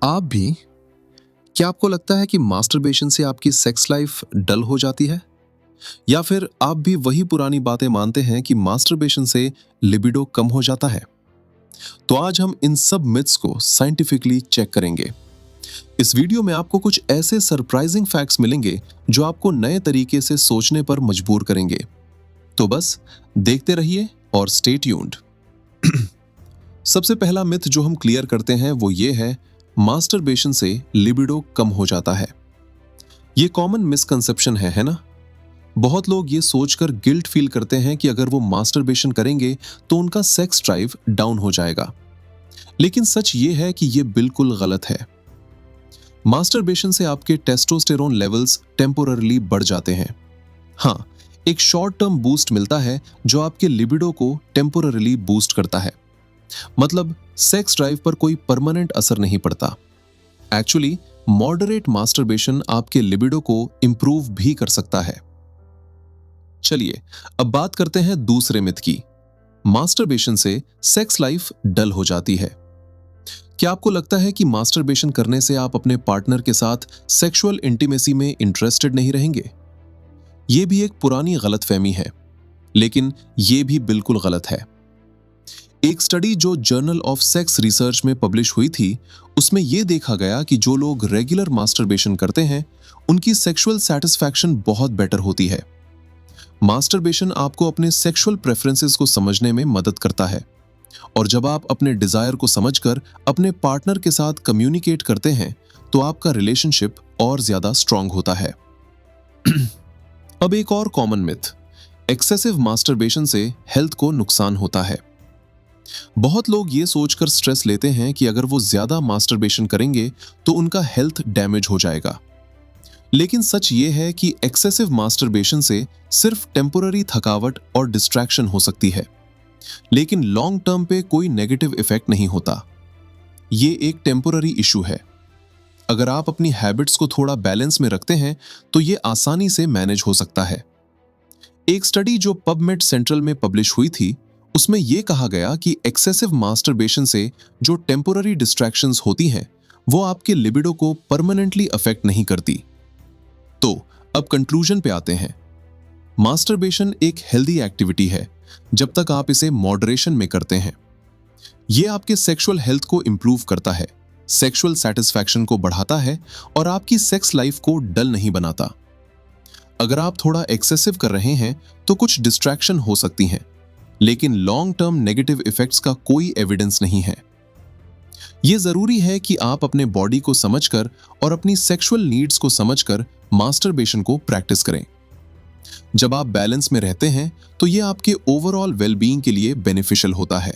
आप भी क्या आपको लगता है कि मास्टरबेशन से आपकी सेक्स लाइफ डल हो जाती है? या फिर आप भी वही पुरानी बातें मानते हैं कि मास्टरबेशन से लिबिडो कम हो जाता है? तो आज हम इन सब मिथ्स को साइंटिफिकली चेक करेंगे। इस वीडियो में आपको कुछ ऐसे सरप्राइजिंग फैक्ट्स मिलेंगे जो आपको नए तरीके से सोचने पर मजबूर करेंगे। तो बस देखते रहिए और स्टे ट्यून्ड। सबसे पहला मिथ जो हम क्लियर करते हैं वो ये है, मास्टरबेशन से लिबिडो कम हो जाता है। ये कॉमन मिसकंसेप्शन है ना? बहुत लोग ये सोचकर गिल्ट फील करते हैं कि अगर वो मास्टरबेशन करेंगे तो उनका सेक्स ड्राइव डाउन हो जाएगा। लेकिन सच ये है कि ये बिल्कुल गलत है। मास्टरबेशन से आपके टेस्टोस्टेरोन लेवल्स टेम्पोररली बढ़ जाते हैं। हाँ, एक शॉर्ट टर्म बूस्ट मिलता है जो आपके लिबिडो को टेम्पोररली बूस्ट करता है। मतलब सेक्स ड्राइव पर कोई परमानेंट असर नहीं पड़ता। एक्चुअली मॉडरेट मास्टरबेशन आपके लिबिडो को इंप्रूव भी कर सकता है। चलिए अब बात करते हैं दूसरे मिथ की। मास्टरबेशन से सेक्स लाइफ डल हो जाती है। क्या आपको लगता है कि मास्टरबेशन करने से आप अपने पार्टनर के साथ सेक्सुअल इंटीमेसी में इंटरेस्टेड नहीं रहेंगे? यह भी एक पुरानी गलतफहमी है, लेकिन यह भी बिल्कुल गलत है। एक स्टडी जो जर्नल ऑफ सेक्स रिसर्च में पब्लिश हुई थी, उसमें यह देखा गया कि जो लोग रेगुलर मास्टरबेशन करते हैं उनकी सेक्सुअल सैटिस्फैक्शन बहुत बेटर होती है। मास्टरबेशन आपको अपने सेक्सुअल प्रेफरेंसेस को समझने में मदद करता है, और जब आप अपने डिजायर को समझकर अपने पार्टनर के साथ कम्युनिकेट करते हैं तो आपका रिलेशनशिप और ज्यादा स्ट्रांग होता है। अब एक और कॉमन मिथ, एक्सेसिव मास्टरबेशन से हेल्थ को नुकसान होता है। बहुत लोग ये सोचकर स्ट्रेस लेते हैं कि अगर वो ज्यादा मास्टरबेशन करेंगे तो उनका हेल्थ डैमेज हो जाएगा। लेकिन सच ये है कि एक्सेसिव मास्टरबेशन से सिर्फ टेम्पोररी थकावट और डिस्ट्रैक्शन हो सकती है, लेकिन लॉन्ग टर्म पे कोई नेगेटिव इफेक्ट नहीं होता। ये एक टेम्पोररी इशू है। अगर आप अपनी हैबिट्स को थोड़ा बैलेंस में रखते हैं तो ये आसानी से मैनेज हो सकता है। एक स्टडी जो पबमेड सेंट्रल में पब्लिश हुई थी, उसमें यह कहा गया कि एक्सेसिव मास्टरबेशन से जो टेम्पोररी डिस्ट्रैक्शंस होती हैं वो आपके लिबिडो को परमानेंटली अफेक्ट नहीं करती। तो अब कंक्लूजन पे आते हैं। मास्टरबेशन एक हेल्दी एक्टिविटी है जब तक आप इसे मॉडरेशन में करते हैं। यह आपके सेक्सुअल हेल्थ को इंप्रूव करता है, सेक्सुअल सैटिस्फैक्शन को बढ़ाता है और आपकी सेक्स लाइफ को डल नहीं बनाता। अगर आप थोड़ा एक्सेसिव कर रहे हैं तो कुछ डिस्ट्रैक्शन हो सकती हैं, लेकिन लॉन्ग टर्म नेगेटिव इफेक्ट्स का कोई एविडेंस नहीं है। यह जरूरी है कि आप अपने बॉडी को समझकर और अपनी सेक्सुअल नीड्स को समझकर मास्टरबेशन को प्रैक्टिस करें। जब आप बैलेंस में रहते हैं तो यह आपके ओवरऑल वेलबीइंग के लिए बेनिफिशियल होता है।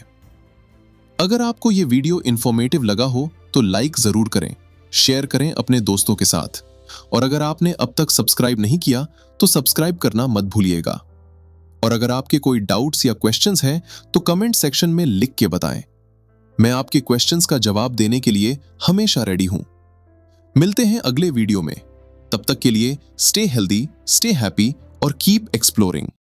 अगर आपको यह वीडियो इंफॉर्मेटिव लगा हो तो लाइक जरूर करें, शेयर करें अपने दोस्तों के साथ, और अगर आपने अब तक सब्सक्राइब नहीं किया तो सब्सक्राइब करना मत भूलिएगा। और अगर आपके कोई डाउट्स या क्वेश्चंस हैं तो कमेंट सेक्शन में लिख के बताएं। मैं आपके क्वेश्चंस का जवाब देने के लिए हमेशा रेडी हूं। मिलते हैं अगले वीडियो में। तब तक के लिए स्टे हेल्दी, स्टे हैप्पी और कीप एक्सप्लोरिंग।